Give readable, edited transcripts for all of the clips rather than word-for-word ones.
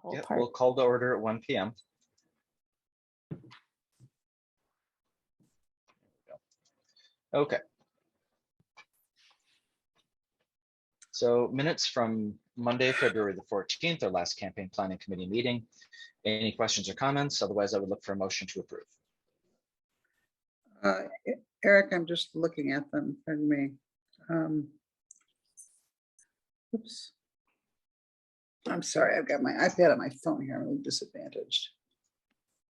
whole Yep, part. we'll call to order at 1 p.m. Okay. So minutes from Monday, February the 14th, our last campaign planning committee meeting. Any questions or comments? Otherwise, I would look for a motion to approve. Eric, I'm just looking at them. Pardon me. Oops. I'm sorry, I've got my iPad on my phone here. I'm a little disadvantaged.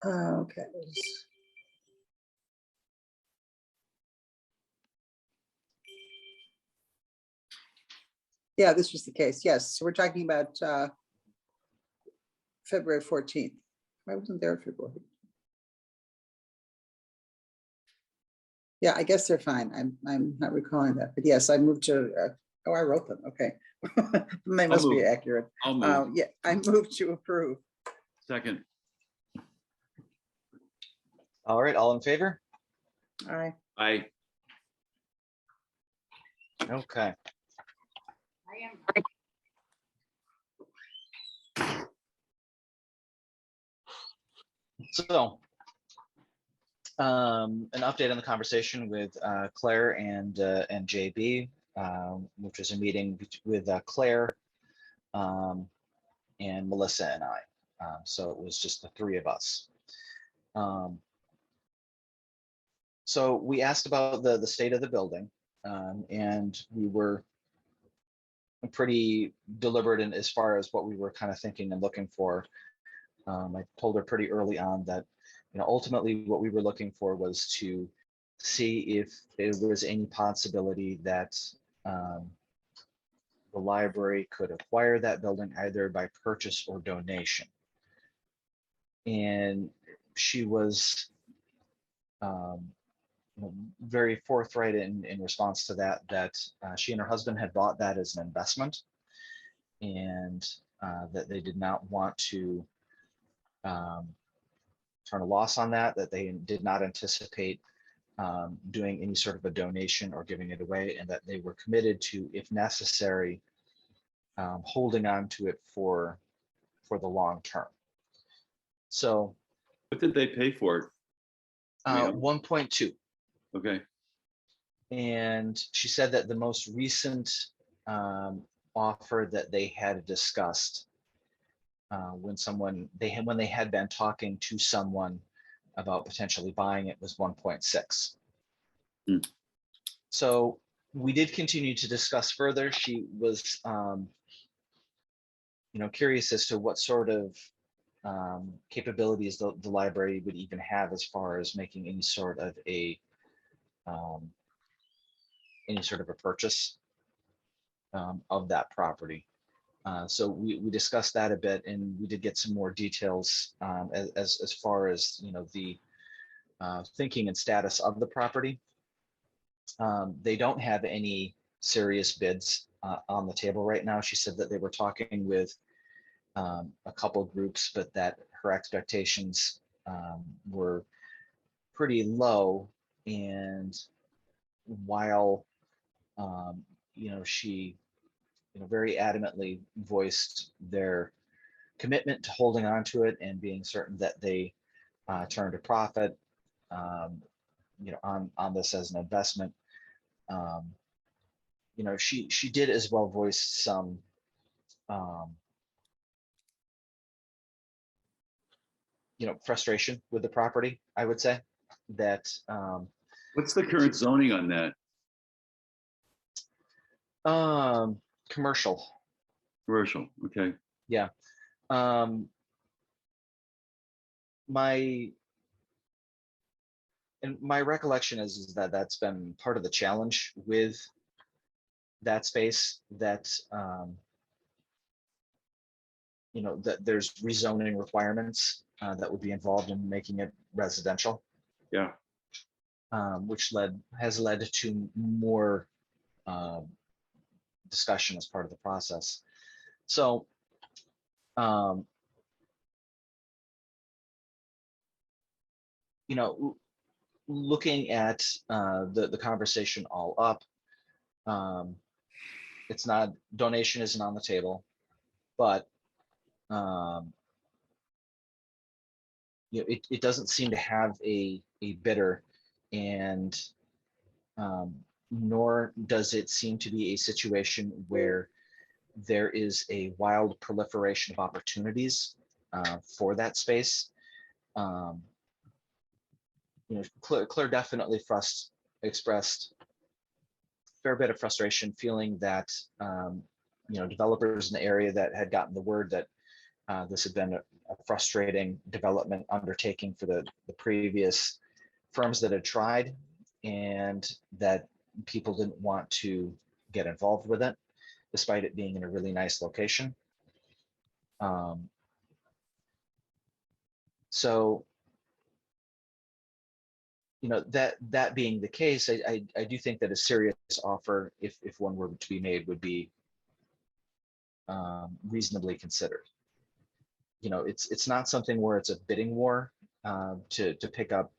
Okay. Yeah, this was the case. Yes. So we're talking about February 14th. I wasn't there February. Yeah, I guess they're fine. I'm not recalling that, but yes, I moved to. Oh, I wrote them. Okay, they must be accurate. I'll move. Yeah, I moved to approve. Second. All right, all in favor? Aye. Aye. Okay. So, an update on the conversation with Claire and JB, which was a meeting with Claire and Melissa and I. So it was just the three of us. So we asked about the state of the building, and we were pretty deliberate in as far as what we were kind of thinking and looking for. I told her pretty early on that, you know, ultimately what we were looking for was to see if there was any possibility that the library could acquire that building either by purchase or donation. And she was very forthright in response to that she and her husband had bought that as an investment, and that they did not want to turn a loss on that they did not anticipate doing any sort of a donation or giving it away, and that they were committed to, if necessary, holding on to it for the long term. So What did they pay for it? 1.2. Okay. And she said that the most recent offer that they had discussed when they had been talking to someone about potentially buying it was 1.6. Hmm. So we did continue to discuss further. She was curious as to what sort of capabilities the library would even have as far as making any sort of a purchase of that property. So we discussed that a bit, and we did get some more details as far as the thinking and status of the property. They don't have any serious bids on the table right now. She said that they were talking with a couple groups, but that her expectations were pretty low. And while she very adamantly voiced their commitment to holding on to it and being certain that they turned a profit on this as an investment, she did as well voice some frustration with the property. I would say that What's the current zoning on that? Commercial. Commercial. Okay. Yeah. My recollection is that that's been part of the challenge with that space, that that there's rezoning requirements that would be involved in making it residential. Yeah. Which has led to more discussion as part of the process. So looking at the conversation all up, it's not, donation isn't on the table, but it doesn't seem to have a bidder, and nor does it seem to be a situation where there is a wild proliferation of opportunities for that space. Claire definitely expressed a fair bit of frustration, feeling that developers in the area that had gotten the word that this had been a frustrating development undertaking for the previous firms that had tried, and that people didn't want to get involved with it, despite it being in a really nice location. So, that being the case, I do think that a serious offer, if one were to be made, would be reasonably considered. It's not something where it's a bidding war to pick up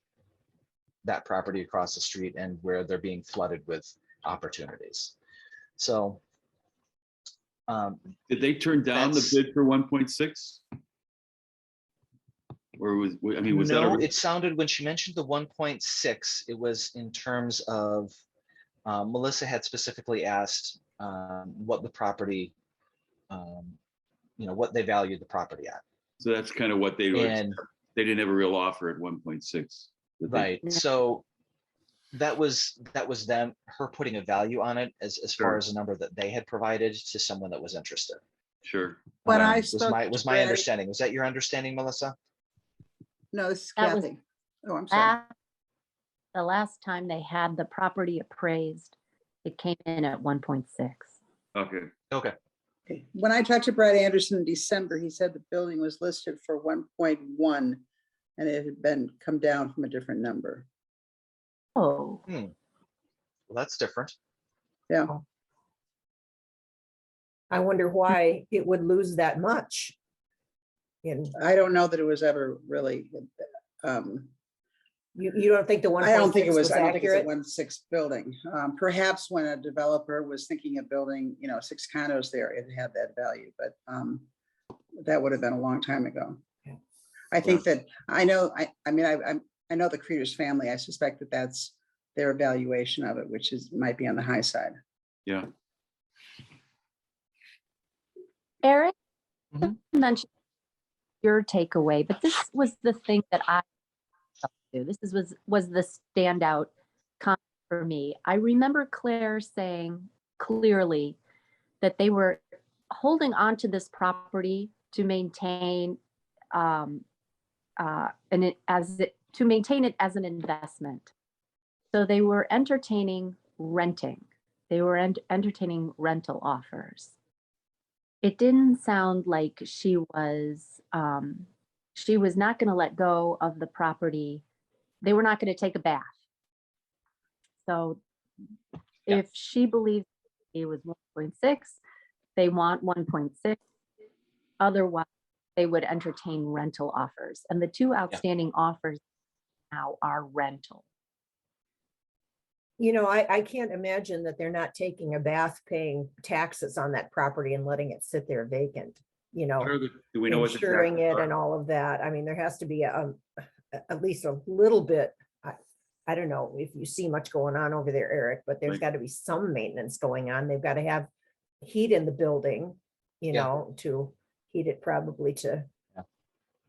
that property across the street and where they're being flooded with opportunities. So did they turn down the bid for 1.6? Or was no, that it sounded, when she mentioned the 1.6, it was in terms of Melissa had specifically asked what the property, what they valued the property at. So that's kind of what they were. And they didn't have a real offer at 1.6. right. So that was her putting a value on it as far as a number that they had provided to someone that was interested. Sure. When I was spoke my to Brad- understanding. Was that your understanding, Melissa? No, this is That was- Kathy. Oh, I'm sorry. The last time they had the property appraised, it came in at 1.6. Okay. Okay. Okay. When I talked to Brad Anderson in December, he said the building was listed for 1.1 and it had been come down from a different number. Oh, Well, that's different. Yeah. I wonder why it would lose that much. I don't know that it was ever really, You don't think the 1.6 I don't think it was accurate? 1.6 building. Perhaps when a developer was thinking of building, 6 condos there, it had that value, but that would have been a long time ago. I think that I know the Creeders family. I suspect that that's their evaluation of it, which might be on the high side. Yeah. Eric, Mhm. you mentioned your takeaway, but this was the thing that I do. This was the standout comment for me. I remember Claire saying clearly that they were holding on to this property to maintain it as an investment. So they were entertaining renting. They were entertaining rental offers. It didn't sound like she was not going to let go of the property. They were not going to take a bath. So if she believes it was 1.6, they want 1.6. Otherwise, they would entertain rental offers. And the two outstanding offers now are rental. I can't imagine that they're not taking a bath, paying taxes on that property and letting it sit there vacant, Do we know what the insuring taxes it are? and all of that. I mean, there has to be at least a little bit. I don't know if you see much going on over there, Eric, but there's Right. got to be some maintenance going on. They've got to have heat in the building, to heat it probably to,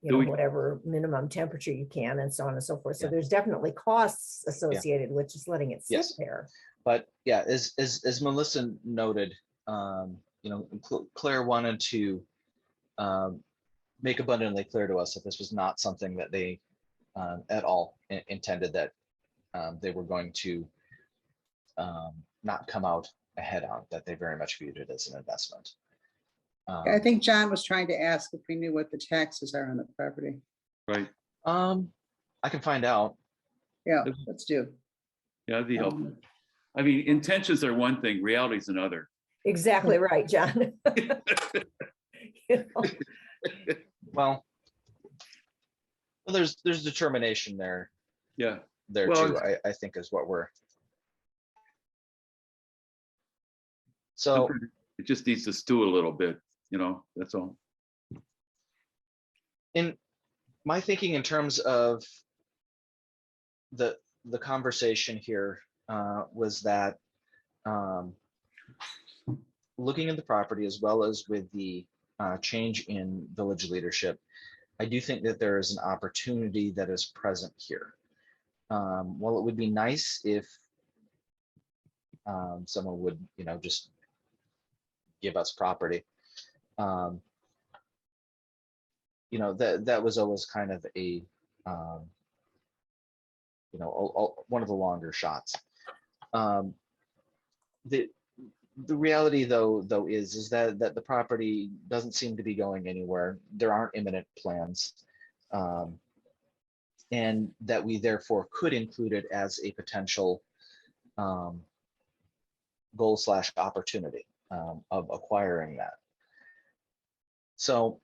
Do we- whatever minimum temperature you can and so on and so forth. So Yeah. there's definitely costs associated with just letting it sit Yes. there. But yeah, as Melissa noted, Claire wanted to make abundantly clear to us that this was not something that they at all intended that they were going to not come out ahead on, that they very much viewed it as an investment. I think John was trying to ask if we knew what the taxes are on the property. Right. I can find out. Yeah, let's do. Yeah, that'd be helpful. I mean, intentions are one thing, reality is another. Exactly right, John. Well, there's determination there Yeah. too. I think is what we're. So It just needs to stew a little bit, that's all. my thinking in terms of the conversation here was that looking at the property as well as with the change in village leadership, I do think that there is an opportunity that is present here. While it would be nice if someone would, just give us property, that was always kind of a, one of the longer shots. The reality though is that the property doesn't seem to be going anywhere. There aren't imminent plans, and that we therefore could include it as a potential goal/opportunity of acquiring that. So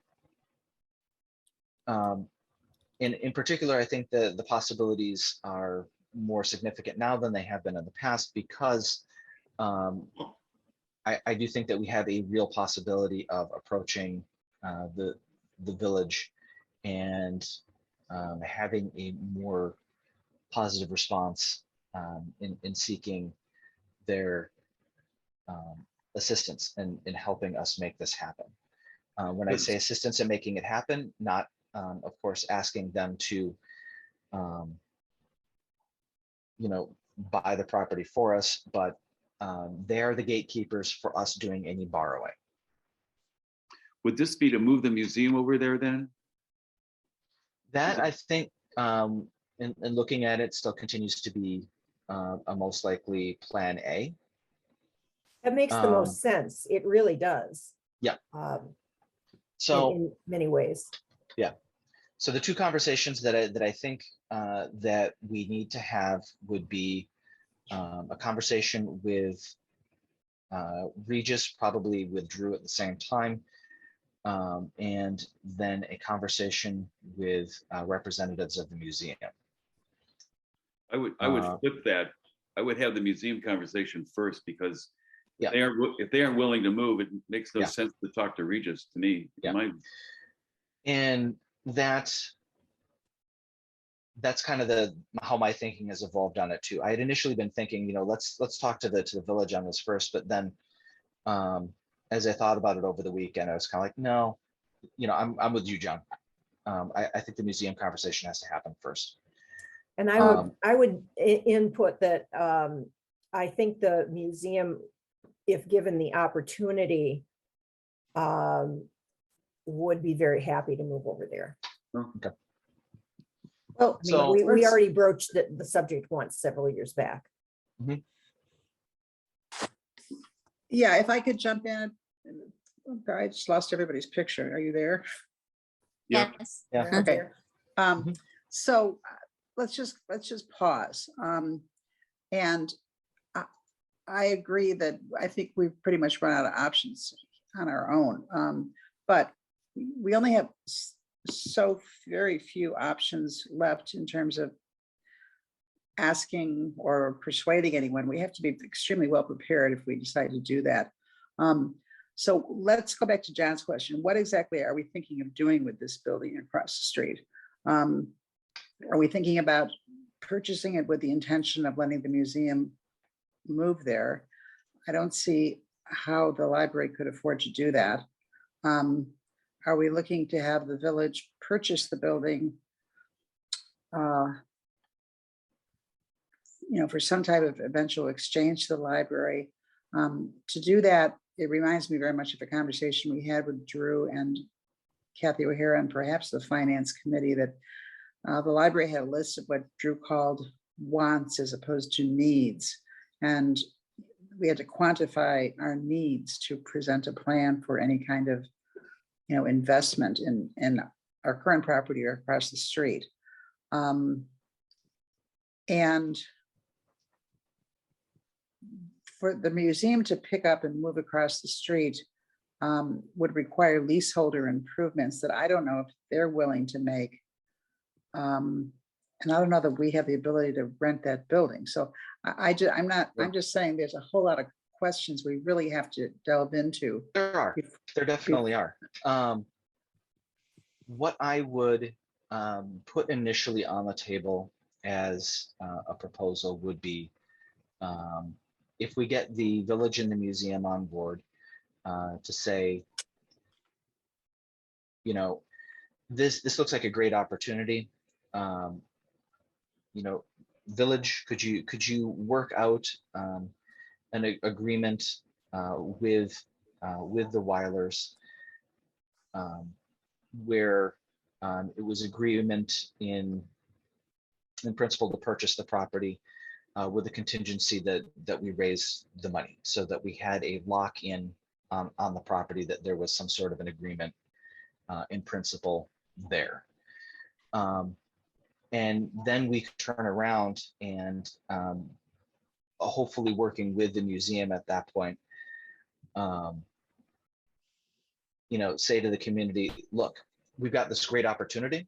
in particular, I think the possibilities are more significant now than they have been in the past, because I do think that we have a real possibility of approaching the village and having a more positive response in seeking their assistance in helping us make this happen. When I say assistance in making it happen, not of course asking them to buy the property for us, but they are the gatekeepers for us doing any borrowing. Would this be to move the museum over there then? That, I think, in looking at it, still continues to be a most likely plan A. That makes the most sense. It really does. Yeah. So in many ways. Yeah. So the two conversations that I think that we need to have would be a conversation with Regis, probably with Drew at the same time, and then a conversation with representatives of the museum. I would flip that. I would have the museum conversation first, because if they aren't willing to move, it makes no sense to talk to Regis, to me. And that's kind of how my thinking has evolved on it too. I had initially been thinking, let's talk to the village on this first, but then as I thought about it over the weekend, I was kind of like, no, I'm with you, John. I think the museum conversation has to happen first. And I would input that I think the museum, if given the opportunity, would be very happy to move over there. Okay. Well, I mean, we already broached the subject once several years back. Mm-hmm. Yeah, if I could jump in. I just lost everybody's picture. Are you there? Yeah. Yes. Yeah. Okay. Mm-hmm. So let's just pause. And I agree that I think we've pretty much run out of options on our own. But we only have so very few options left in terms of asking or persuading anyone. We have to be extremely well prepared if we decide to do that. So let's go back to John's question. What exactly are we thinking of doing with this building across the street? Are we thinking about purchasing it with the intention of letting the museum move there? I don't see how the library could afford to do that. Are we looking to have the village purchase the building, for some type of eventual exchange to the library? To do that, it reminds me very much of the conversation we had with Drew and Kathy O'Hara and perhaps the finance committee, that the library had a list of what Drew called wants as opposed to needs. And we had to quantify our needs to present a plan for any kind of investment in our current property or across the street. And for the museum to pick up and move across the street would require leaseholder improvements that I don't know if they're willing to make. And I don't know that we have the ability to rent that building. So I'm just saying there's a whole lot of questions we really have to delve into. There definitely are. What I would put initially on the table as a proposal would be, if we get the village and the museum on board, to say, you know, this looks like a great opportunity. You know, village, could you work out an agreement with the Weilers, where it was agreement in principle to purchase the property with a contingency that we raise the money, so that we had a lock in on the property, that there was some sort of an agreement in principle there. And then we could turn around and hopefully working with the museum at that point, you know, say to the community, look, we've got this great opportunity.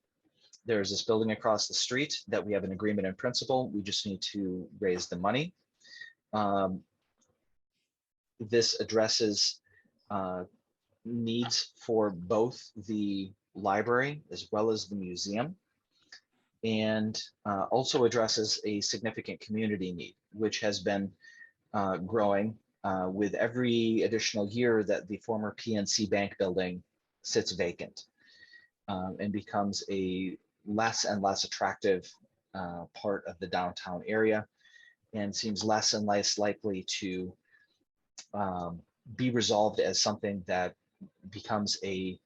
There's this building across the street that we have an agreement in principle. We just need to raise the money. This addresses needs for both the library as well as the museum, and also addresses a significant community need, which has been growing with every additional year that the former PNC Bank building sits vacant, and becomes a less and less attractive part of the downtown area, and seems less and less likely to be resolved as something that becomes a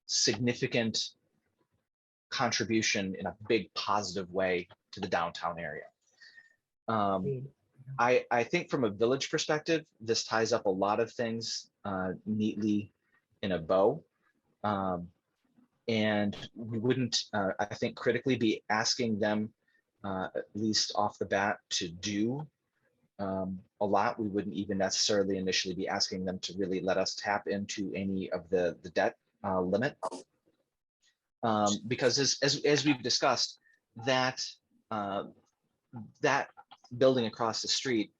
significant contribution in a big positive way to the downtown area. I think from a village perspective, this ties up a lot of things neatly in a bow. And we wouldn't, I think, critically be asking them, at least off the bat, to do a lot. We wouldn't even necessarily initially be asking them to really let us tap into any of the debt limit. Because as we've discussed, that that building across the street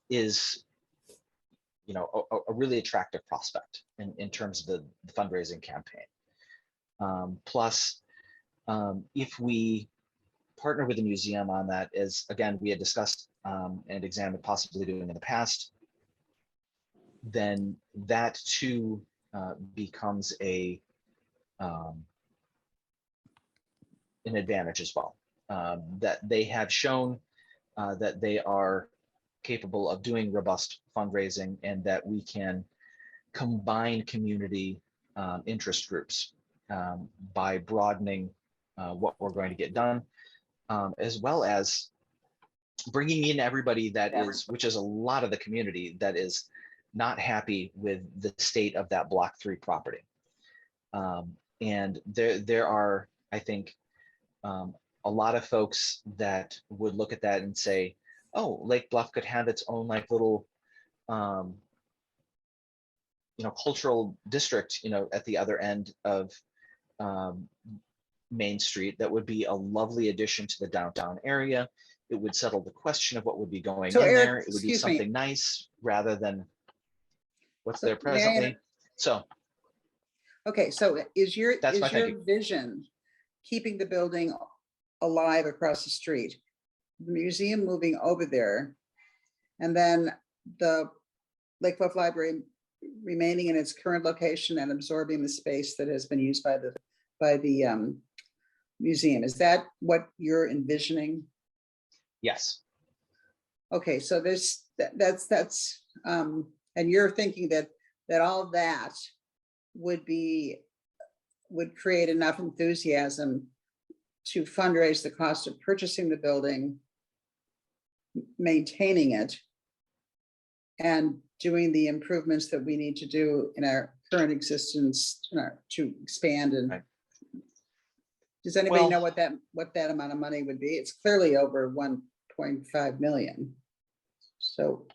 is, you know, a really attractive prospect in terms of the fundraising campaign. Plus, if we partner with the museum on that, as again we had discussed and examined possibly doing in the past, then that too becomes an advantage as well. That they have shown that they are capable of doing robust fundraising, and that we can combine community interest groups by broadening what we're going to get done, as well as bringing in everybody that is, which is a lot of the community that is not happy with the state of that Block 3 property. And there are, I think, a lot of folks that would look at that and say, oh, Lake Bluff could have its own like little, you know, cultural district, you know, at the other end of Main Street. That would be a lovely addition to the downtown area. It would settle the question of what would be going in Eric, there. It would be something nice rather than what's there presently. So, okay, so is your thinking. vision keeping the building alive across the street, the museum moving over there, and then the Lake Bluff Library remaining in its current location and absorbing the space that has been used by the museum? Is that what you're envisioning? Yes. Okay, so that's and you're thinking that all that would create enough enthusiasm to fundraise the cost of purchasing the building, maintaining it, and doing the improvements that we need to do in our current existence to expand. And right. Does anybody know what that amount of money would be? It's clearly over 1.5 million. So,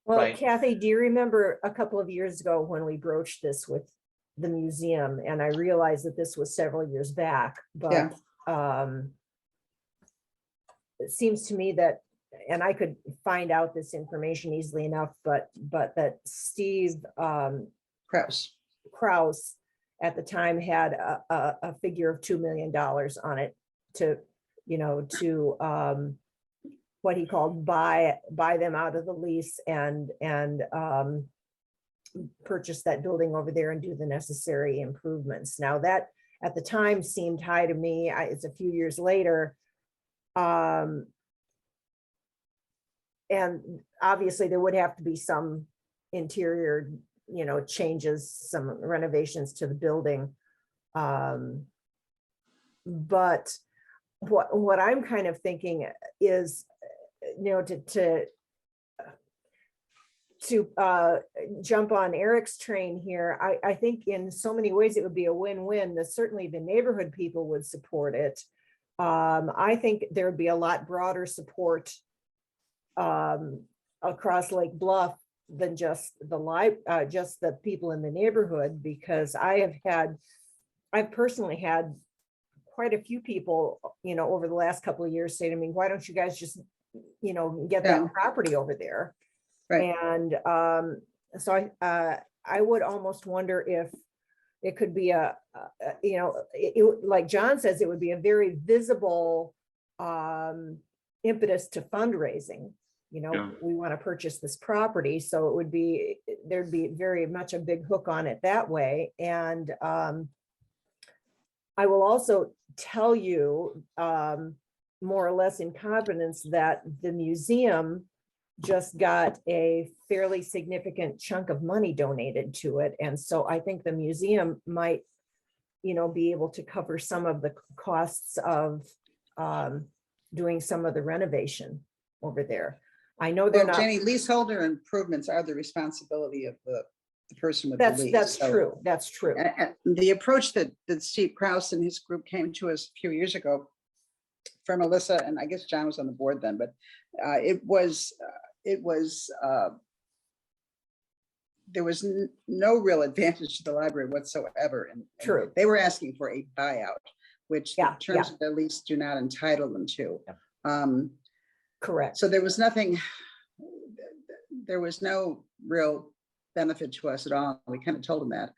well, right. Kathy, do you remember a couple of years ago when we broached this with the museum? And I realized that this was several years back, but yeah. It seems to me that, and I could find out this information easily enough, but that Steve Krause at the time had a figure of $2 million on it to, what he called buy them out of the lease and purchase that building over there and do the necessary improvements. Now that at the time seemed high to me. It's a few years later. And obviously there would have to be some interior, changes, some renovations to the building. But what I'm kind of thinking is, to jump on Eric's train here, I think in so many ways it would be a win-win. That certainly the neighborhood people would support it. I think there would be a lot broader support across Lake Bluff than just the people in the neighborhood, because I've personally had quite a few people, over the last couple of years say to me, why don't you guys just, get that property over there? Right. And so I would almost wonder if it could be like John says, it would be a very visible impetus to fundraising. We want to purchase this property, so there'd be very much a big hook on it that way. And I will also tell you more or less in confidence that the museum just got a fairly significant chunk of money donated to it. And so I think the museum might, be able to cover some of the costs of doing some of the renovation over there. I know they're not. Janie, leaseholder improvements are the responsibility of the person with the lease. That's true. That's true. And the approach that Steve Krause and his group came to us a few years ago from Alyssa, and I guess John was on the board then, but there was no real advantage to the library whatsoever. And True. They were asking for a buyout, which the terms Yeah. of their lease do not entitle them to. Correct. So there was no real benefit to us at all. We kind of told them that.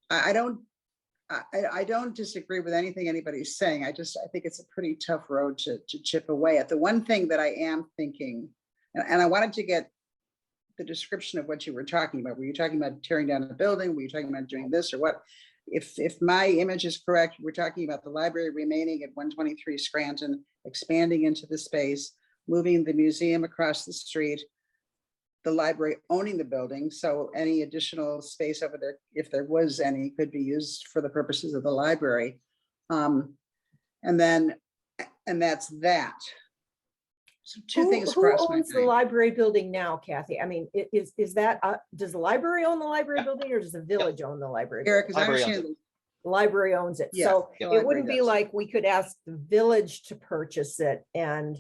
I don't disagree with anything anybody's saying. I think it's a pretty tough road to chip away at. The one thing that I am thinking, and I wanted to get the description of what you were talking about. Were you talking about tearing down a building? Were you talking about doing this or what? If my image is correct, we're talking about the library remaining at 123 Scranton, expanding into the space, moving the museum across the street, the library owning the building. So any additional space over there, if there was any, could be used for the purposes of the library. And that's that. So two things Who cross my owns the mind. library building now, Kathy? I mean, is that, does the library own the library building, or does the village own the library? Eric, as I Library owns understand, The library owns it. Yeah, So the it library wouldn't be does. like we could ask the village to purchase it and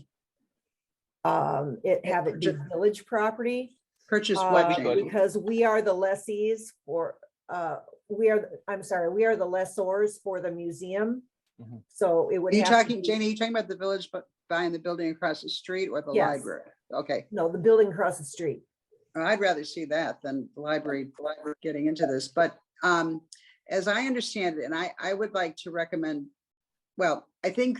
have it be village property. purchase what? we Jane? could. Because we are the lessees for, we are the lessors for the museum. Mhm. So it would Are you have to talking, be- Janie, are you talking about the village but buying the building across the street or the Yes. library? Okay, No, the building across the street. I'd rather see that than the library getting into this. But as I understand it, and I would like to recommend, well, I think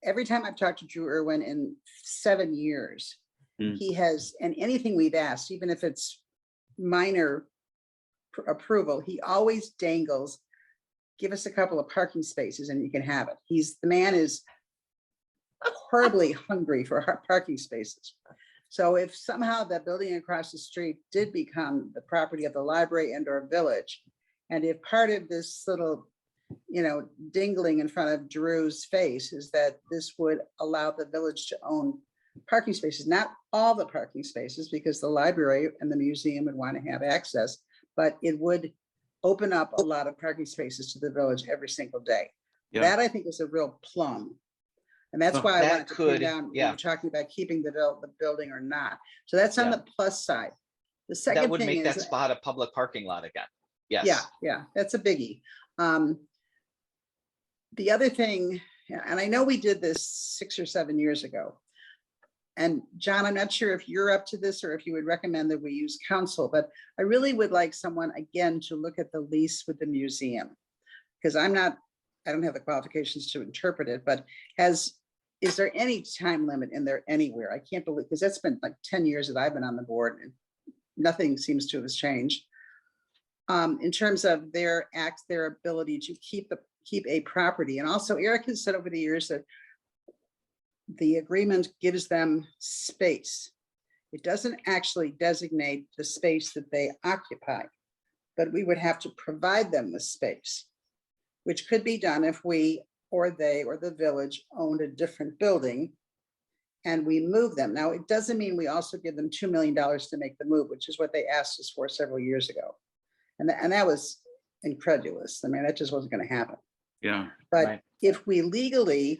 every time I've talked to Drew Irwin in 7 years, he has, and anything we've asked, even if it's minor approval, he always dangles, give us a couple of parking spaces and you can have it. The man is horribly hungry for parking spaces. So if somehow that building across the street did become the property of the library and or village, and if part of this little, dingling in front of Drew's face is that this would allow the village to own parking spaces, not all the parking spaces, because the library and the museum would want to have access, but it would open up a lot of parking spaces to the village every single day. Yeah. That I think is a real plum. And that's why I That wanted to pin could- down, we yeah. were talking about keeping the building or not. So that's on Yeah. the plus side. The That second would thing make that is, spot a public parking lot again. Yes. yeah, that's a biggie. The other thing, and I know we did this 6 or 7 years ago, and John, I'm not sure if you're up to this or if you would recommend that we use counsel, but I really would like someone again to look at the lease with the museum. Because I don't have the qualifications to interpret it, but is there any time limit in there anywhere? I can't believe, because that's been like 10 years that I've been on the board and nothing seems to have changed. In terms of their ability to keep a property. And also Eric has said over the years that the agreement gives them space. It doesn't actually designate the space that they occupy, but we would have to provide them with space, which could be done if we or they or the village owned a different building and we move them. Now, it doesn't mean we also give them $2 million to make the move, which is what they asked us for several years ago. And that was incredulous. I mean, that just wasn't going to happen. Yeah. But Right. if we legally,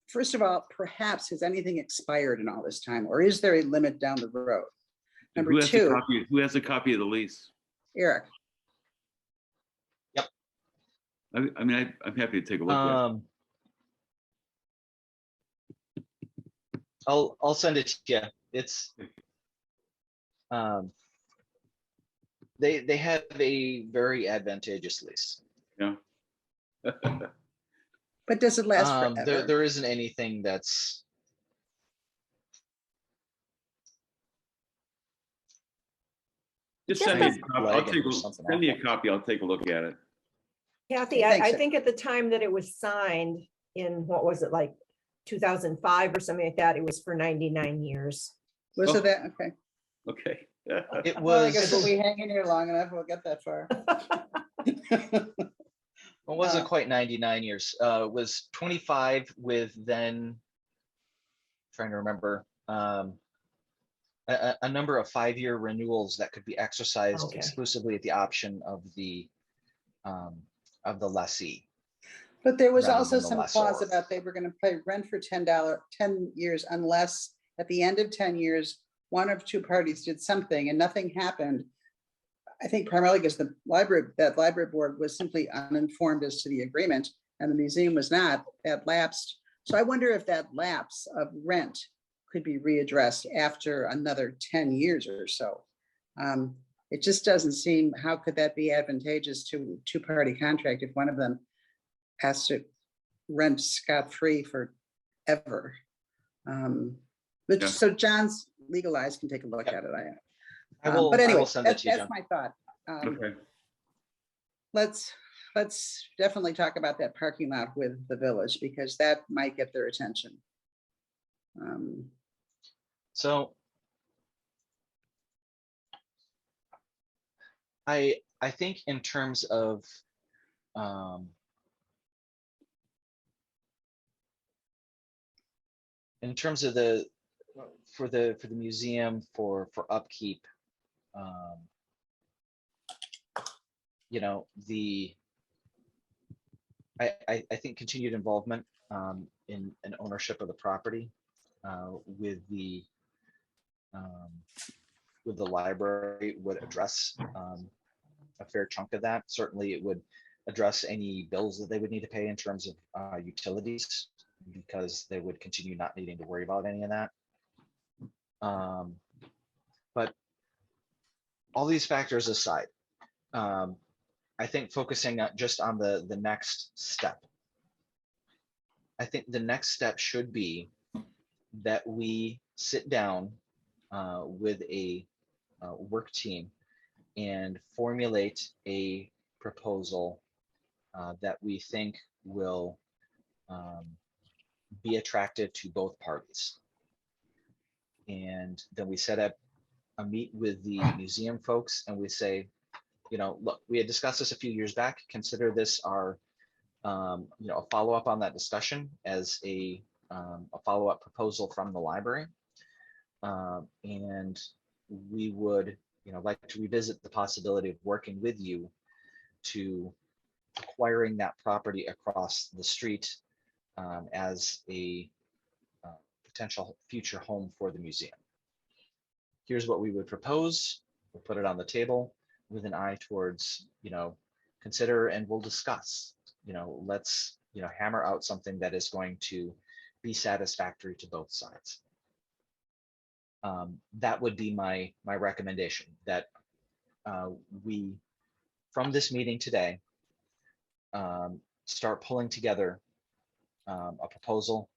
first of all, perhaps has anything expired in all this time, or is there a limit down the road? And Number who has two, who has a copy of the lease? Eric, I mean, I'm happy to take a look at it. I'll send it to you. It's they have a very advantageous lease. Yeah. but does it last forever? There isn't anything that's Just Just send me a as- copy. Send me a copy. I'll take a look at it. Kathy, Thanks. I think at the time that it was signed in, what was it, like 2005 or something like that, it was for 99 years. Was it that? Okay. Okay. It Well, I guess if was. we hang in here long enough, we'll get that far. It wasn't quite 99 years. It was 25 with then, trying to remember, a number of 5-year renewals that could be exercised Okay. exclusively at the option of the lessee. But there was rather also than the some lessor. clause about they were going to pay rent for $10 years unless at the end of 10 years, one of two parties did something and nothing happened. I think primarily because that library board was simply uninformed as to the agreement and the museum was not. That lapsed. So I wonder if that lapse of rent could be readdressed after another 10 years or so. It just doesn't seem, how could that be advantageous to a two-party contract if one of them has to rent scot-free forever? But Yeah. so John's legal eyes can take a look at it. I But anyway, will send that that's to you, John. my thought. Okay. Let's definitely talk about that parking lot with the village because that might get their attention. So I think in terms of for the museum for upkeep, you know, I think continued involvement in ownership of the property with the library would address a fair chunk of that. Certainly it would address any bills that they would need to pay in terms of utilities, because they would continue not needing to worry about any of that. But all these factors aside, I think focusing just on the next step, I think the next step should be that we sit down with a work team and formulate a proposal that we think will be attractive to both parties. And then we set up a meet with the museum folks and we say, you know, look, we had discussed this a few years back. Consider this our, you know, a follow-up on that discussion as a follow-up proposal from the library. And we would, you know, like to revisit the possibility of working with you to acquiring that property across the street as a potential future home for the museum. Here's what we would propose. We'll put it on the table with an eye towards, you know, consider and we'll discuss, you know, let's, you know, hammer out something that is going to be satisfactory to both sides. that would be my recommendation, that we, from this meeting today, start pulling together a proposal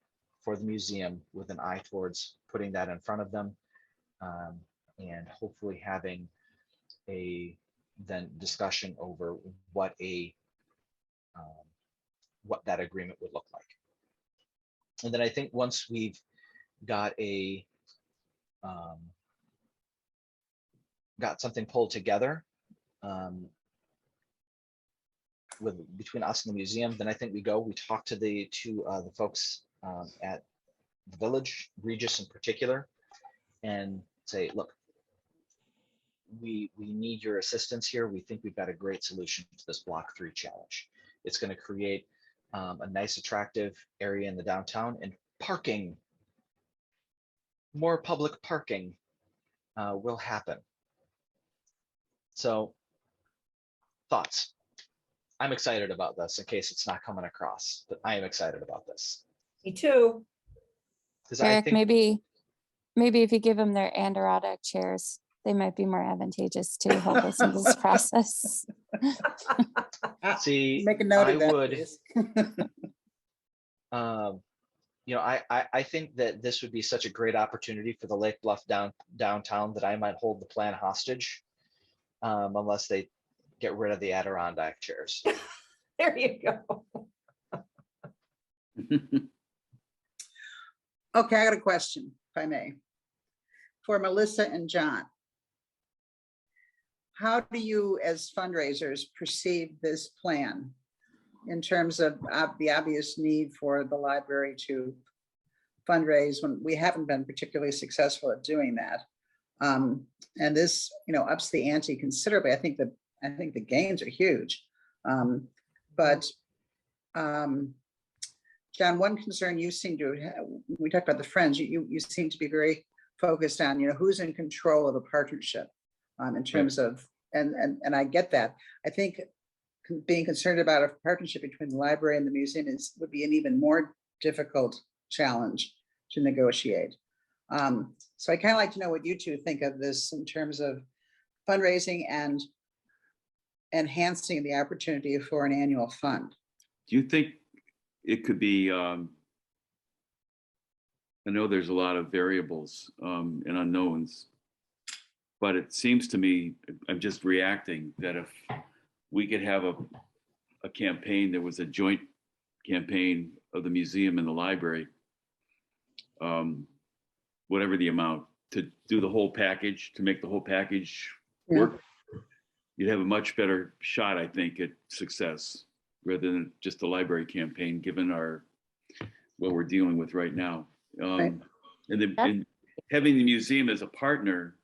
for the museum with an eye towards putting that in front of them, and hopefully having a then discussion over what that agreement would look like. And then I think once we've got got something pulled together between us and the museum, then I think we talk to the folks at the village, Regis in particular, and say, look, we need your assistance here. We think we've got a great solution to this Block 3 challenge. It's going to create a nice, attractive area in the downtown, and parking, more public parking will happen. So, thoughts? I'm excited about this, in case it's not coming across, but I am excited about this. Me too. Because I Eric, think maybe if you give them their Adirondack chairs, they might be more advantageous to help us in this process. see, Make a note of that, would, please. you know, I think that this would be such a great opportunity for the Lake Bluff downtown that I might hold the plan hostage, unless they get rid of the Adirondack chairs. There you go. Okay, I got a question, if I may, for Melissa and John. How do you, as fundraisers, perceive this plan in terms of the obvious need for the library to fundraise when we haven't been particularly successful at doing that? And this, ups the ante considerably. I think the gains are huge. John, one concern you seem to have, we talked about the Friends, you seem to be very focused on, who's in control of the partnership in terms of, and I get that. I think being concerned about a partnership between the library and the museum would be an even more difficult challenge to negotiate. So I kind of like to know what you two think of this in terms of fundraising and enhancing the opportunity for an annual fund. Do you think it could be, I know there's a lot of variables and unknowns, but it seems to me, I'm just reacting, that if we could have a campaign, there was a joint campaign of the museum and the library, whatever the amount, to do the whole package, to make the whole package work, you'd have a much better shot, I think, at success, rather than just the library campaign, given what we're dealing with right now. And having the museum as a partner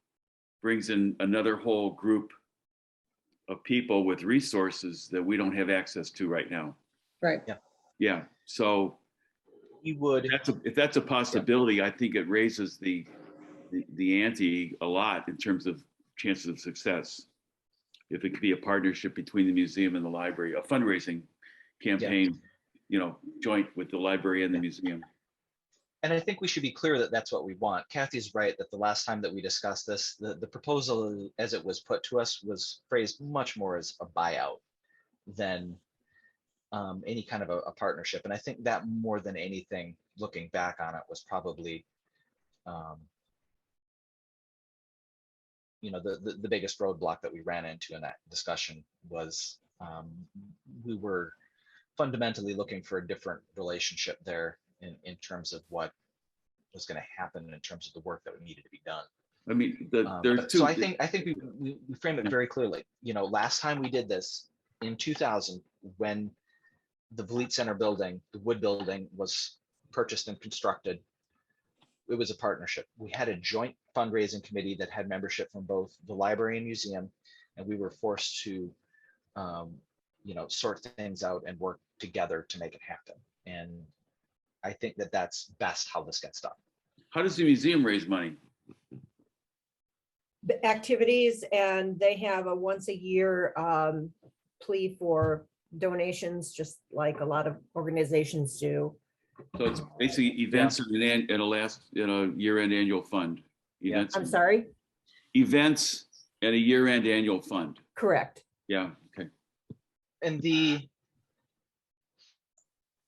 brings in another whole group of people with resources that we don't have access to right now. Right. Yeah. So we would. If that's a possibility, I think it raises the ante a lot in terms of chances of success. If it could be a partnership between the museum and the library, a fundraising campaign, joint with the library and the museum. And I think we should be clear that that's what we want. Kathy's right that the last time that we discussed this, the proposal as it was put to us was phrased much more as a buyout than any kind of a partnership. And I think that more than anything, looking back on it, was probably the biggest roadblock that we ran into in that discussion was we were fundamentally looking for a different relationship there in terms of what was going to happen in terms of the work that needed to be done. I mean, so I think we framed it very clearly. Last time we did this in 2000, when the Vliet Center building, the wood building, was purchased and constructed, it was a partnership. We had a joint fundraising committee that had membership from both the library and museum, and we were forced to sort things out and work together to make it happen. And I think that that's best how this gets done. How does the museum raise money? The activities, and they have a once a year plea for donations, just like a lot of organizations do. So it's basically events in a year-end annual fund. Events, I'm sorry? events and a year-end annual fund. Correct. Yeah, okay. And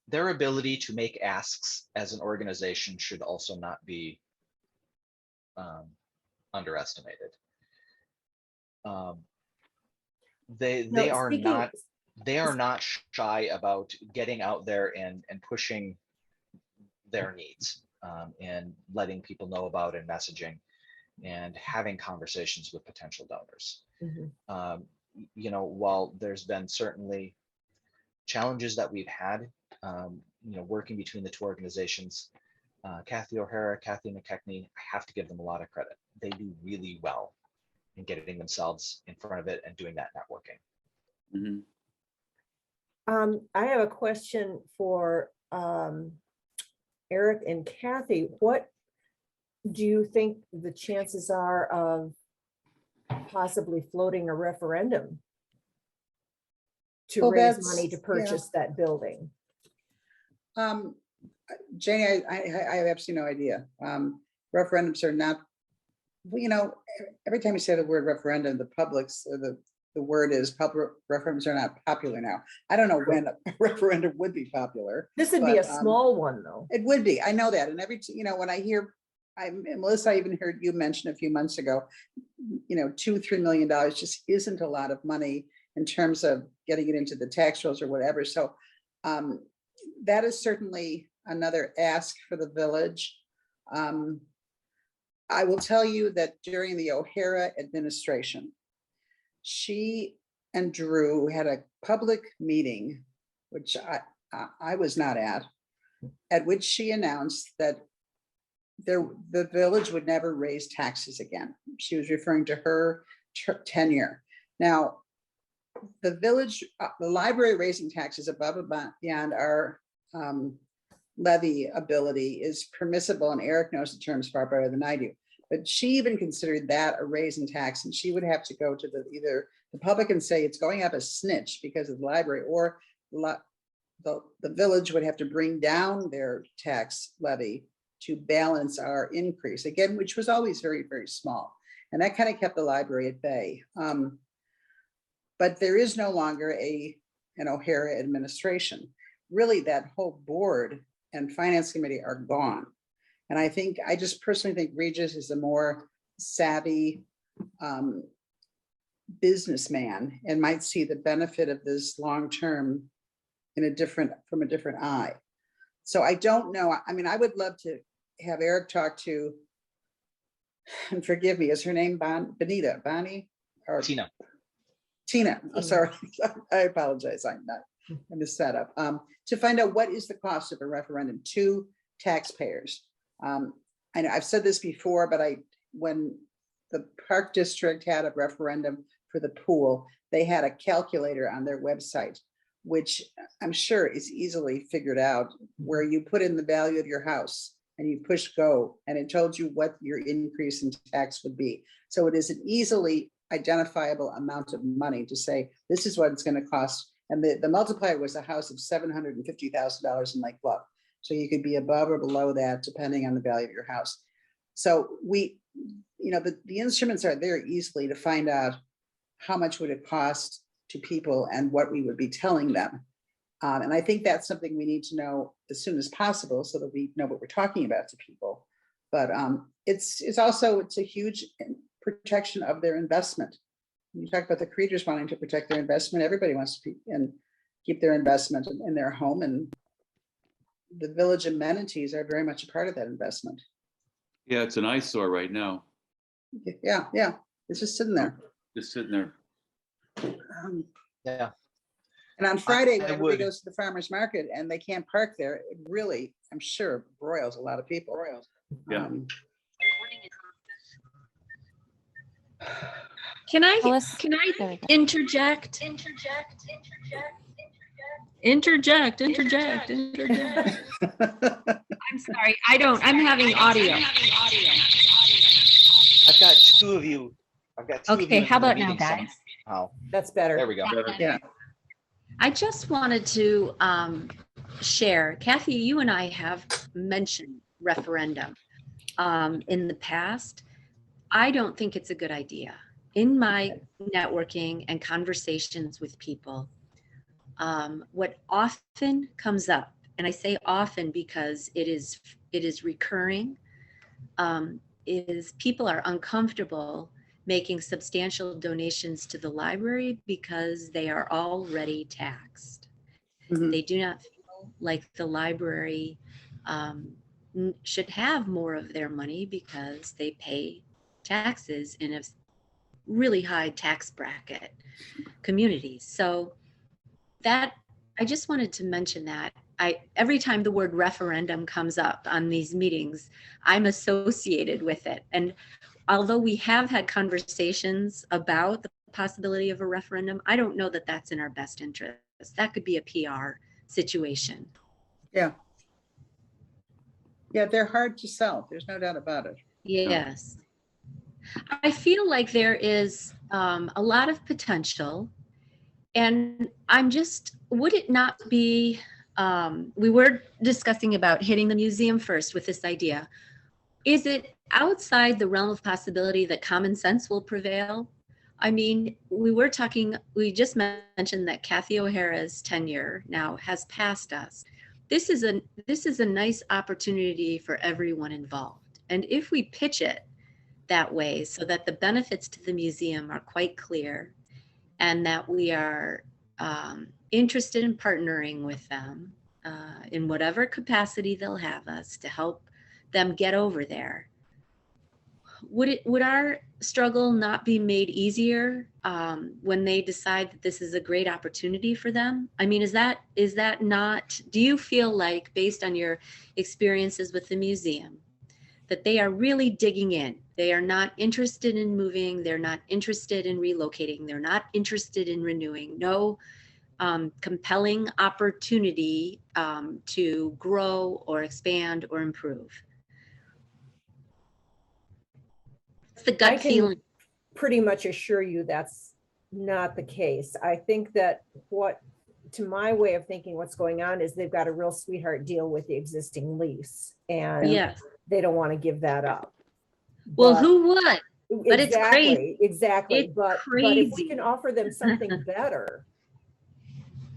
their ability to make asks as an organization should also not be underestimated. They No, are speaking- not shy about getting out there and pushing their needs, and letting people know about and messaging and having conversations with potential donors. Mhm. You know, while there's been certainly challenges that we've had, you know, working between the two organizations, Kathy O'Hara, Kathy McKechnie, I have to give them a lot of credit. They do really well in getting themselves in front of it and doing that networking. Mhm. I have a question for Eric and Kathy. What do you think the chances are of possibly floating a referendum to Well, raise that's- money to yeah. purchase that building? Janie, I have absolutely no idea. Referendums are not, well, you know, every time you say the word referendum, the public's, the word is public, referendums are not popular now. I don't know when a referendum would be popular. This would be a But, small one, though. It would be, I know that, and you know, when I hear, Melissa, I even heard you mention a few months ago, you know, $2-3 million just isn't a lot of money in terms of getting it into the tax rolls or whatever, so that is certainly another ask for the village. I will tell you that during the O'Hara administration, she and Drew had a public meeting, which I was not at which she announced that the village would never raise taxes again. She was referring to her tenure. Now, the village, the library raising taxes above and beyond our levy ability is permissible, and Eric knows the terms far better than I do. But she even considered that a raise in tax, and she would have to go to either the public and say it's going up a snitch because of the library, or the village would have to bring down their tax levy to balance our increase again, which was always very, very small. And that kind of kept the library at bay. But there is no longer an O'Hara administration. Really, that whole board and finance committee are gone. And I just personally think Regis is a more savvy businessman and might see the benefit of this long-term from a different eye. So I don't know. I mean, I would love to have Eric talk to, and forgive me, is her name Bonnie? Or Tina. Tina, oh, sorry, I apologize, I missed that up. To find out what is the cost of a referendum to taxpayers. I know I've said this before, but when the Park District had a referendum for the pool, they had a calculator on their website, which I'm sure is easily figured out, where you put in the value of your house and you push go, and it told you what your increase in tax would be. So it is an easily identifiable amount of money to say, this is what it's going to cost. And the multiplier was a house of $750,000 in Lake Bluff. So you could be above or below that depending on the value of your house. So you know, the instruments are there easily to find out how much would it cost to people and what we would be telling them. And I think that's something we need to know as soon as possible so that we know what we're talking about to people. But it's a huge protection of their investment. When you talk about the creators wanting to protect their investment, everybody wants to keep their investment in their home, and the village amenities are very much a part of that investment. Yeah, it's an eyesore right now. Yeah, it's just sitting there. Just sitting there. Yeah. And on Friday, when I everybody would. goes to the farmer's market and they can't park there, it really, I'm sure, broils a lot of people. Yeah. Can I Melissa- there we go. interject? Interject. I'm sorry, I'm having audio. I've got two of you. Okay, how about now, guys? Oh, That's better. there we go. Yeah. I just wanted to share, Kathy, you and I have mentioned referendum in the past. I don't think it's a good idea. In my networking and conversations with people, what often comes up, and I say often because it is recurring, is people are uncomfortable making substantial donations to the library because they are already taxed. Mhm. They do not feel like the library should have more of their money because they pay taxes in a really high tax bracket communities. So that, I just wanted to mention that. Every time the word referendum comes up on these meetings, I'm associated with it. And although we have had conversations about the possibility of a referendum, I don't know that that's in our best interest. That could be a PR situation. Yeah. Yeah, they're hard to sell. There's no doubt about it. Yes. I feel like there is a lot of potential, and would it not be, we were discussing about hitting the museum first with this idea. Is it outside the realm of possibility that common sense will prevail? I mean, we just mentioned that Kathy O'Hara's tenure now has passed us. This is a nice opportunity for everyone involved. And if we pitch it that way so that the benefits to the museum are quite clear and that we are interested in partnering with them in whatever capacity they'll have us to help them get over there, would our struggle not be made easier when they decide that this is a great opportunity for them? I mean, is that not, do you feel like, based on your experiences with the museum, that they are really digging in? They are not interested in moving. They're not interested in relocating. They're not interested in renewing. No compelling opportunity to grow or expand or improve. It's the I gut can feeling. pretty much assure you that's not the case. I think that to my way of thinking, what's going on is they've got a real sweetheart deal with the existing lease, and Yes. they don't want to give that up. Well, But- who would? But it's crazy. Exactly. It's But if we crazy. can offer them something better,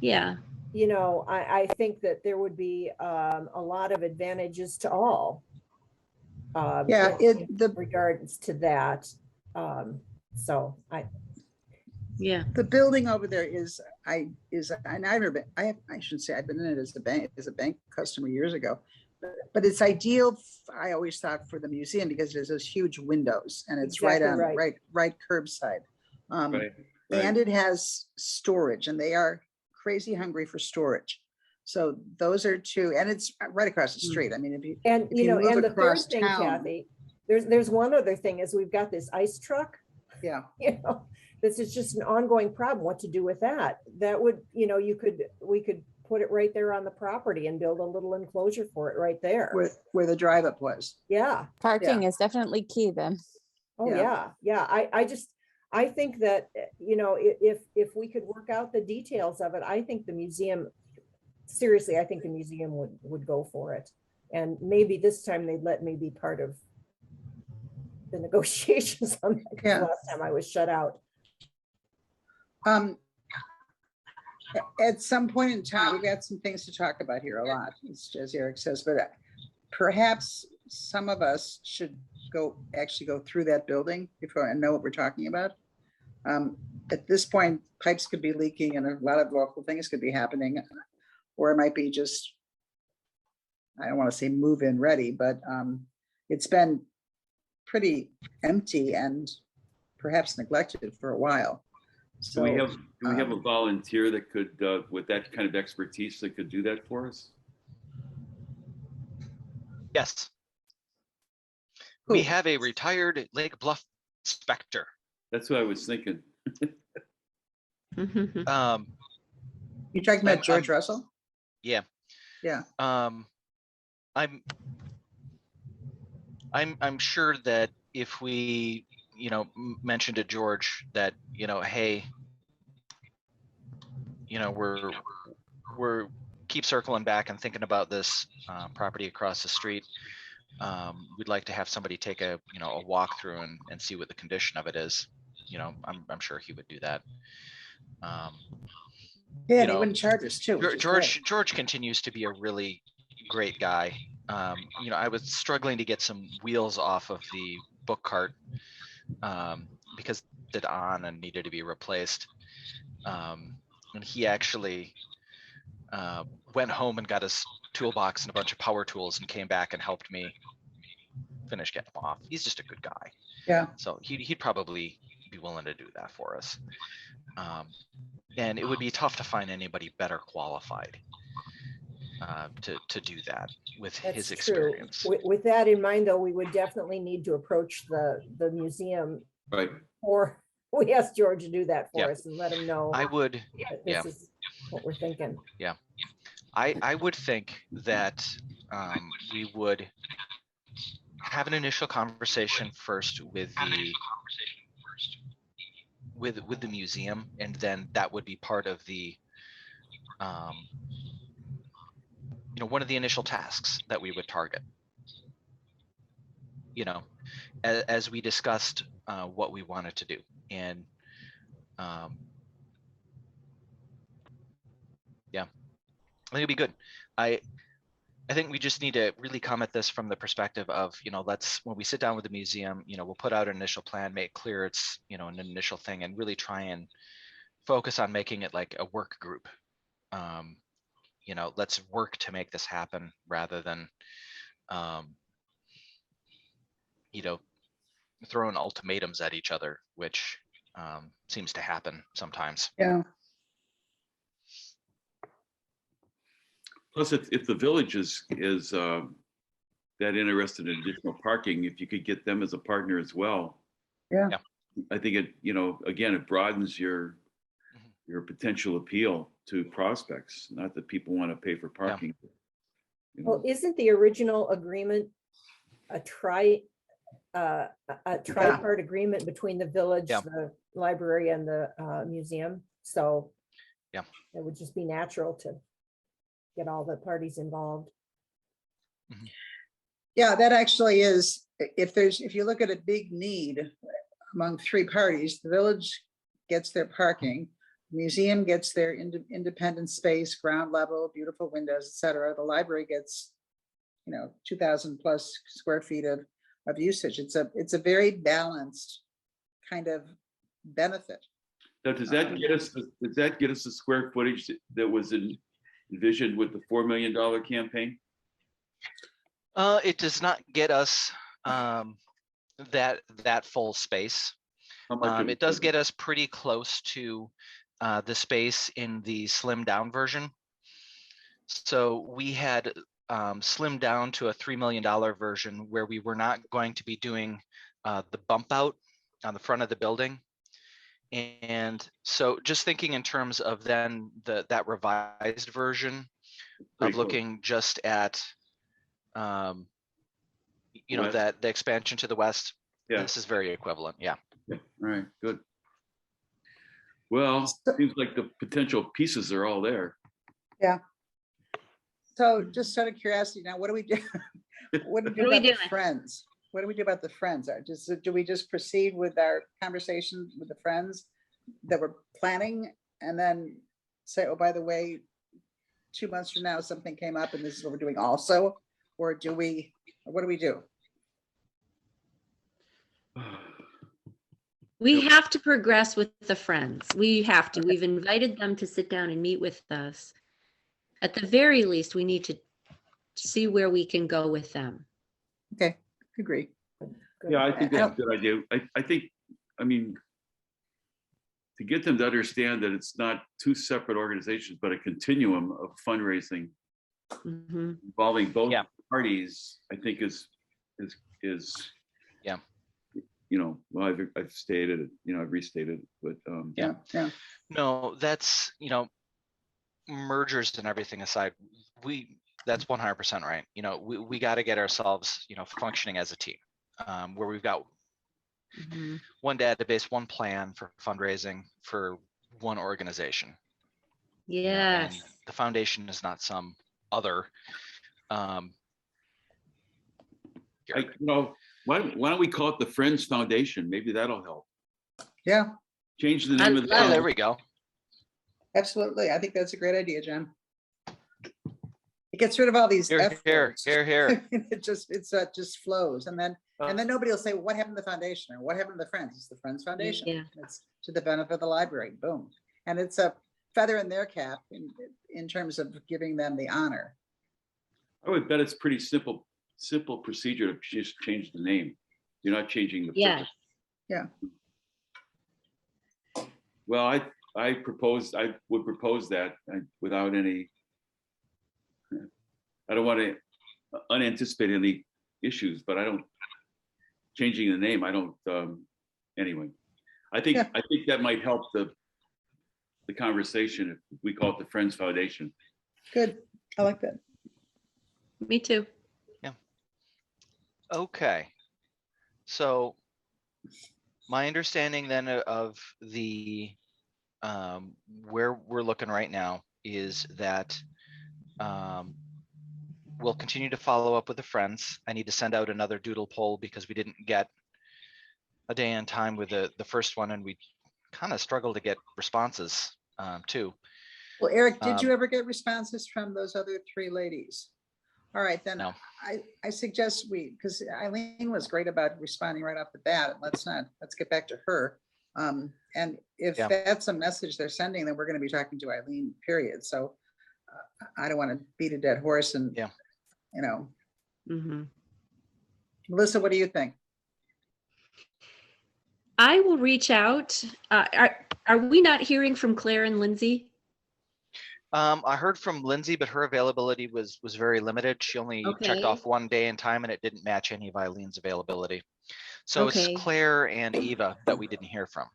Yeah. I think that there would be a lot of advantages to all. Yeah, in regards to that. So Yeah. the building over there is, and I've never been, I shouldn't say I've been in it as a bank customer years ago, but it's ideal, I always thought, for the museum because there's those huge windows and it's Exactly right curbside. Right. And it has storage, and they are crazy hungry for storage. So those are two, and it's right across the street. I mean, if you move and the third across thing, town- Kathy, there's one other thing is we've got this ice truck. Yeah. This is just an ongoing problem. What to do with that? That would, we could put it right there on the property and build a little enclosure for it right there. where the drive up was. Yeah. Parking is definitely key then. Oh, Yeah. yeah. I think that, if we could work out the details of it, I think the museum, seriously, I think the museum would go for it. And maybe this time they'd let me be part of the negotiations on that, 'cause Yeah. last time I was shut out. At some point in time, we got some things to talk about here, a lot, as Eric says, but perhaps some of us should actually go through that building before and know what we're talking about. At this point, pipes could be leaking and a lot of local things could be happening, or it might be just, I don't want to say move-in ready, but it's been pretty empty and perhaps neglected for a while. Do we have a volunteer that could, with that kind of expertise, that could do that for us? Yes. Who? We have a retired Lake Bluff inspector. That's what I was thinking. You talking about George Russell? Yeah. Yeah. I'm sure that if we, mention to George that, hey, we're keep circling back and thinking about this property across the street. we'd like to have somebody take a, a walkthrough and see what the condition of it is. I'm sure he would do that. Yeah, you and he know, wouldn't charge us too. which is great. George continues to be a really great guy. I was struggling to get some wheels off of the book cart because it on and needed to be replaced. And he actually went home and got his toolbox and a bunch of power tools and came back and helped me finish getting them off. He's just a good guy. Yeah. So he'd probably be willing to do that for us. And it would be tough to find anybody better qualified to do that with his That's true. experience. With that in mind, though, we would definitely need to approach the museum, Right. or we asked George to do that for Yeah. us and let him know I would, that yeah. this is what we're thinking. I would think that we would have an initial conversation first with the museum, and then that would be part of the one of the initial tasks that we would target. As we discussed what we wanted to do, and I think it'd be good. I think we just need to really come at this from the perspective of, when we sit down with the museum, we'll put out an initial plan, make clear it's, an initial thing, and really try and focus on making it like a work group. Let's work to make this happen rather than, throwing ultimatums at each other, which seems to happen sometimes. Yeah. Plus, if the village is that interested in additional parking, if you could get them as a partner as well. Yeah. I think it, again, it broadens your potential appeal to prospects. Not that people want to pay for parking. Well, isn't the original agreement a tripart agreement between the village, the library, and the museum? So it would just be natural to get all the parties involved. Mm-hmm. Yeah, that actually is, if you look at a big need among three parties, the village gets their parking, the museum gets their independent space, ground level, beautiful windows, etc. The library gets, 2,000 plus square feet of usage. It's a very balanced kind of benefit. Now, does that get us the square footage that was envisioned with the $4 million campaign? It does not get us that full space. It does get us pretty close to the space in the slimmed down version. So we had slimmed down to a $3 million version where we were not going to be doing the bump out on the front of the building. And so just thinking in terms of then that revised version of looking just at the expansion to the west, this is very equivalent. Yeah. All right, good. Well, seems like the potential pieces are all there. Yeah. So just out of curiosity, now what do we do? What do we do about the friends? What do we do about the friends? Do we just proceed with our conversation with the friends that we're planning and then say, oh, by the way, 2 months from now, something came up and this is what we're doing also? Or what do we do? We have to progress with the friends. We have to. We've invited them to sit down and meet with us. At the very least, we need to see where we can go with them. Okay, agree. Yeah, I think that's a good idea. I mean, to get them to understand that it's not two separate organizations, but a continuum of fundraising involving both parties, I think is well, I've stated it, I've restated it, but No, that's, mergers and everything aside, that's 100% right. We got to get ourselves, functioning as a team, where we've got one database, one plan for fundraising for one organization. Yes. And the foundation is not some other, You know, why don't we call it the Friends Foundation? Maybe that'll help. Yeah, Change the I name of the. love Oh, there foundation. we go. absolutely. I think that's a great idea, Jen. It gets rid of all these Here, F here, words. here, here. It just flows. And then nobody will say, well, what happened to the foundation? Or what happened to the Friends? It's the Friends Foundation. Yeah. It's to the benefit of the library. Boom. And it's a feather in their cap in terms of giving them the honor. I would bet it's pretty simple procedure to just change the name. You're not changing the Yeah. purpose. Yeah. Well, I would propose that without any, I don't want to unanticipate any issues, but changing the name, anyway. I think that might help the conversation if we call it the Friends Foundation. Good. I like that. Me too. Okay. So my understanding then of the where we're looking right now is that we'll continue to follow up with the Friends. I need to send out another doodle poll because we didn't get a day and time with the first one, and we kind of struggled to get responses too. Well, Eric, did you ever get responses from those other three ladies? All right, then No. I suggest because Eileen was great about responding right off the bat. Let's get back to her. And if Yeah. that's a message they're sending, then we're going to be talking to Eileen, period. So I don't want to beat a dead horse and, Yeah. you know, Mhm. Melissa, what do you think? I will reach out. Are we not hearing from Claire and Lindsay? I heard from Lindsay, but her availability was very limited. She only checked Okay. off one day and time, and it didn't match any of Eileen's availability. So Okay. it's Claire and Eva that we didn't hear from.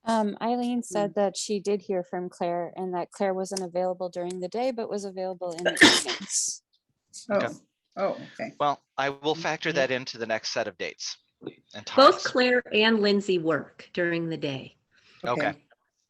Eileen said that she did hear from Claire and that Claire wasn't available during the day, but was available in the evenings. Okay. Oh, okay. Well, I will factor Okay. that into the next set of dates and times. Both Claire and Lindsay work during the day. Okay.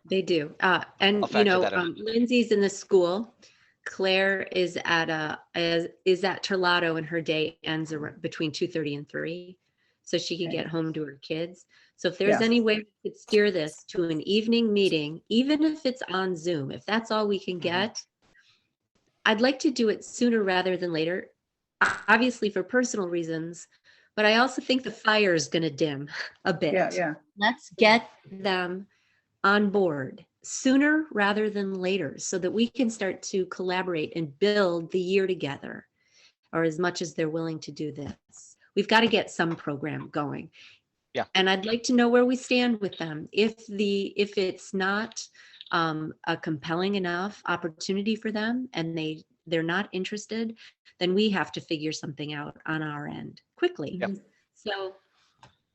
They do. I'll And factor that in. Lindsay's in the school. Claire is at Terlato, and her day ends between 2:30 and 3. So she can Okay. get home to her kids. So if there's Yeah. any way we could steer this to an evening meeting, even if it's on Zoom, if that's all we can get, I'd like to do it sooner rather than later, obviously for personal reasons, but I also think the fire is going to dim a bit. Yeah. Let's get them on board sooner rather than later so that we can start to collaborate and build the year together, or as much as they're willing to do this. We've got to get some program going. Yeah. And I'd like to know where we stand with them. If it's not a compelling enough opportunity for them and they're not interested, then we have to figure something out on our end quickly. Yep. So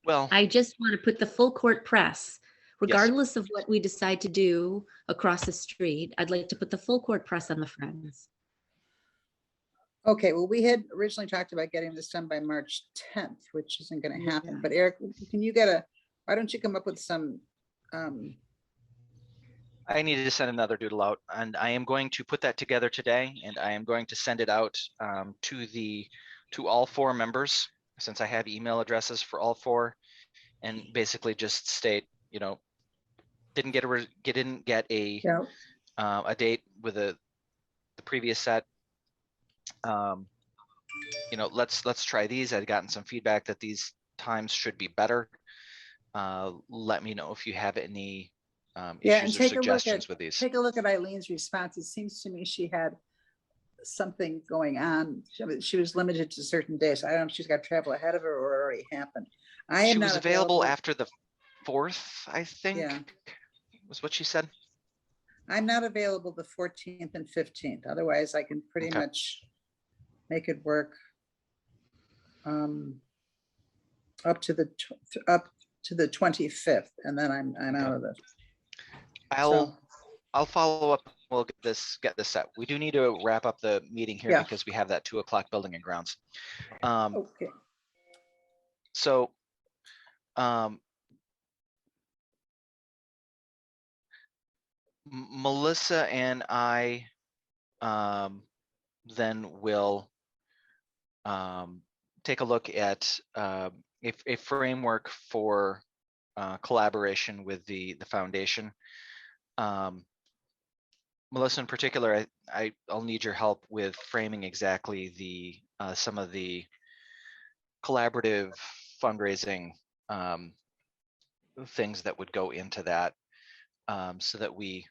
Well, I just want to put the full court press, regardless of what we decide to do across the street. I'd like to put the full court press on the Friends. Okay, well, we had originally talked about getting this done by March 10th, which isn't going to happen. But Eric, why don't you come up with some, I need to send another doodle out, and I am going to put that together today, and I am going to send it out to all 4 members, since I have email addresses for all 4, and basically just state, didn't get a yeah, a date with the previous set. Let's try these. I've gotten some feedback that these times should be better. Let me know if you have any yeah, and issues or suggestions with these. take a look at Eileen's response. It seems to me she had something going on. She was limited to certain days. I don't know if she's got travel ahead of her or it already happened. She was available after the 4th, I think, Yeah. was what she said. I'm not available the 14th and 15th. Otherwise, I can pretty Okay. much make it work up to the 25th, and then I'm out of this. I'll follow up. We'll get this set. We do need to wrap up the meeting here Yeah. because we have that 2 o'clock building and grounds. Okay. So Melissa and I then will take a look at a framework for collaboration with the foundation. Melissa, in particular, I'll need your help with framing exactly the some of the collaborative fundraising things that would go into that, so that we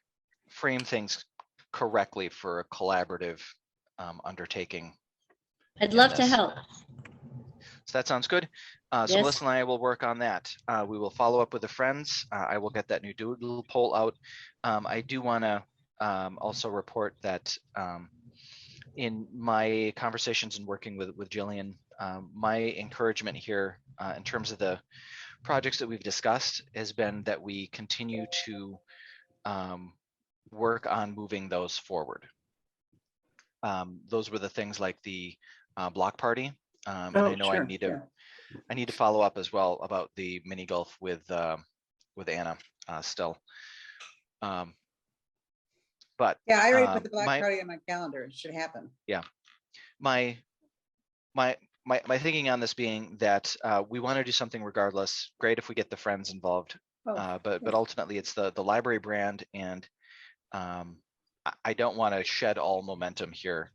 frame things correctly for a collaborative undertaking. I'd in love to this. help. So that sounds good. So Yes. Melissa and I will work on that. We will follow up with the friends. I will get that new doodle poll out. I do want to also report that in my conversations and working with Jillian, my encouragement here in terms of the projects that we've discussed has been that we continue to work on moving those forward. Those were the things like the block party. And I know sure, I need to follow up as well about the mini golf with Anna still. But Yeah, I already put the block my- party on my calendar. It should happen. my thinking on this being that we want to do something regardless. Great if we get the friends involved, Oh, but ultimately it's the library brand, and I don't want to shed all momentum here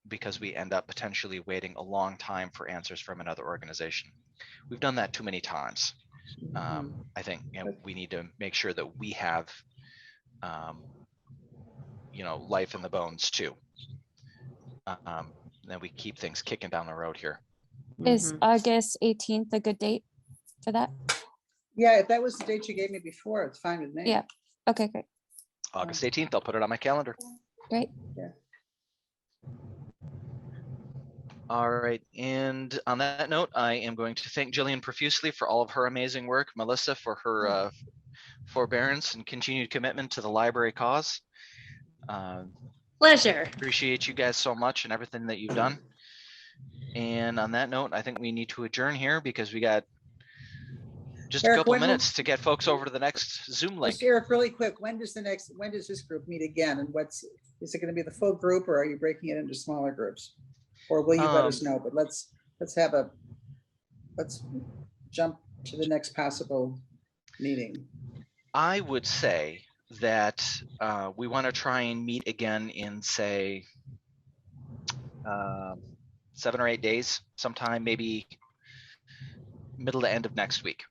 because we end up potentially waiting a long time for answers from another organization. We've done that too many times. I think we need to make sure that we have life in the bones too. Then we keep things kicking down the road here. Is August 18th a good date for that? Yeah, if that was the date you gave me before, it's fine with me. Yeah. Okay, great. August 18th, I'll put it on my calendar. Great. All right, and on that note, I am going to thank Jillian profusely for all of her amazing work, Melissa for her forbearance and continued commitment to the library cause. Pleasure. Appreciate you guys so much and everything that you've done. And on that note, I think we need to adjourn here because we got just a Eric, couple when will- minutes to get folks over to the next Zoom link. Just Eric, really quick, when does this group meet again? And is it going to be the full group, or are you breaking it into smaller groups? Or will you let us know? But let's jump to the next possible meeting. I would say that we want to try and meet again in, say, 7 or 8 days, sometime maybe middle to end of next week.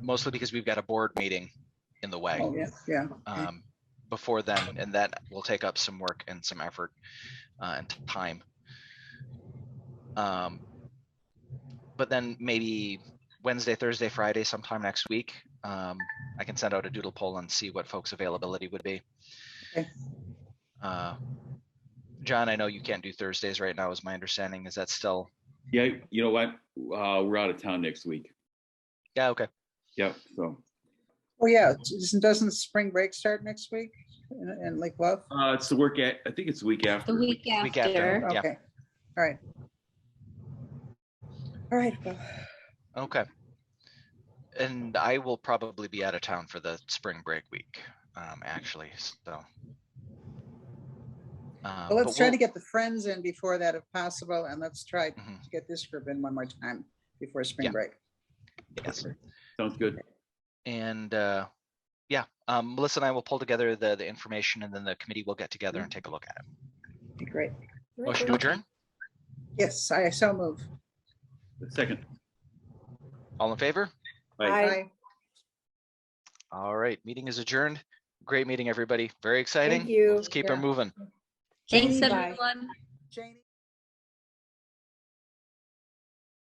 Mostly because we've got a board meeting in the way Oh, yeah. Okay. before then, and that will take up some work and some effort and time. But then maybe Wednesday, Thursday, Friday, sometime next week, I can send out a doodle poll and see what folks' availability would be. Okay. John, I know you can't do Thursdays right now, is my understanding. Is that still? Yeah, you know what? We're out of town next week. Yeah, okay. Yep, so. Oh, yeah. Doesn't spring break start next week in Lake Bluff? It's the I think it's the week after. The week Week after. after. Yeah. Okay. All right. All right. Well, Okay. And I will probably be out of town for the spring break week, actually, so. well, let's try to get the friends in before that if possible, and let's try to get this group in one more time before spring Yeah. break. Yes. Sounds good. And Melissa and I will pull together the information, and then the committee will get together and take a look at it. Be great. Motion to adjourn? Yes, I so move. Second. All in favor? Bye. Bye. All right, meeting is adjourned. Great meeting, everybody. Very exciting. Thank you. Let's keep her Yeah. moving. Thanks, Bye. everyone. Janie.